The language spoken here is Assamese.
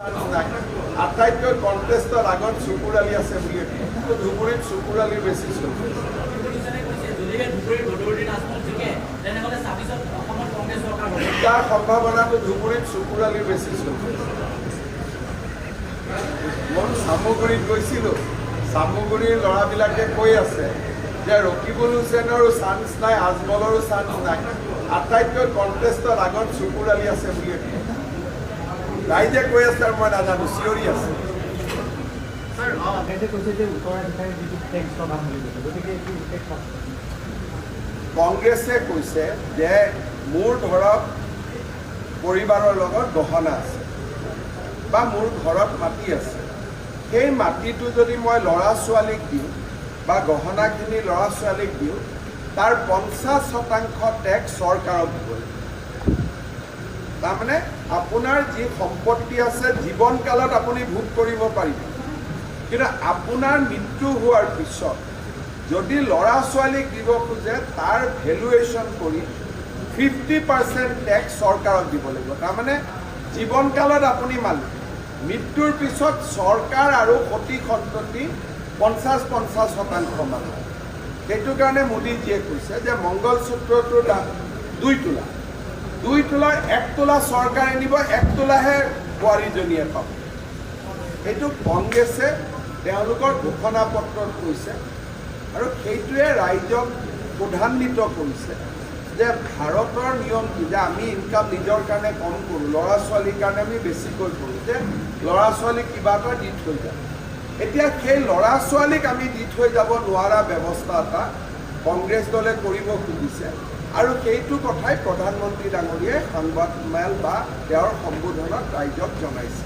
আটাইতকৈ কণ্টেষ্টৰ আগত চকুৰ আলি আছে বুলি ধুবুৰীত চকুৰ আলিৰ বেছি চলিছে। তাৰ সম্ভাৱনাটো ধুবুৰীত চকুৰ আলিৰ বেছি চলিছে। মই চামগুৰিত গৈছিলোঁ, চামগুৰিৰ ল'ৰাবিলাকে কৈ আছে যে ৰকিবুল হুছেইনৰো চান্স নাই, আজমলৰো চান্স নাই, আটাইতকৈ কণ্টেষ্টৰ আগত চকুৰ আলি আছে বুলি ৰাইজে কৈ আছে আৰু মই নাজানো, চিঞৰি আছে। কংগ্ৰেছে কৈছে যে মোৰ ধৰক পৰিবাৰৰ লগত গহনা আছে বা মোৰ ঘৰত মাটি আছে, সেই মাটিটো যদি মই ল'ৰা ছোৱালীক দিওঁ বা গহনাখিনি ল'ৰা ছোৱালীক দিওঁ, তাৰ 50% টেক্স চৰকাৰক দিব লাগিব। তাৰমানে আপোনাৰ যি সম্পত্তি আছে জীৱনকালত আপুনি ভোগ কৰিব পাৰিব, কিন্তু আপোনাৰ মৃত্যু হোৱাৰ পিছত যদি ল'ৰা ছোৱালীক দিব খোজে তাৰ ভেলুৱেশ্যন কৰি 50% টেক্স চৰকাৰক দিব লাগিব। তাৰমানে জীৱনকালত আপুনি মালিক, মৃত্যুৰ পিছত চৰকাৰ আৰু সতি সন্ততি 50-50% মানুহ। সেইটো কাৰণে মোদীজীয়ে কৈছে যে মংগলসূত্ৰটোৰ দাম 2 তোলা, 2 তোলাৰ 1 তোলা চৰকাৰে নিব, 1 তোলাহে বোৱাৰীজনীয়ে পাব। এইটো কংগ্ৰেছে তেওঁলোকৰ ঘোষণা পত্ৰত কৈছে আৰু সেইটোৱে ৰাইজক প্ৰধান্বিত কৰিছে যে ভাৰতৰ নিয়ম কি, যে আমি ইনকাম নিজৰ কাৰণে কম কৰোঁ, ল'ৰা ছোৱালীৰ কাৰণে আমি বেছিকৈ কৰোঁ, যে ল'ৰা ছোৱালীক কিবা এটা দি থৈ যাম। এতিয়া সেই ল'ৰা ছোৱালীক আমি দি থৈ যাব নোৱাৰা ব্যৱস্থা এটা কংগ্ৰেছ দলে কৰিব খুজিছে আৰু সেইটো কথাই প্ৰধানমন্ত্ৰী ডাঙৰীয়াই সংবাদমেল বা তেওঁৰ সম্বোধনত ৰাইজক জনাইছে।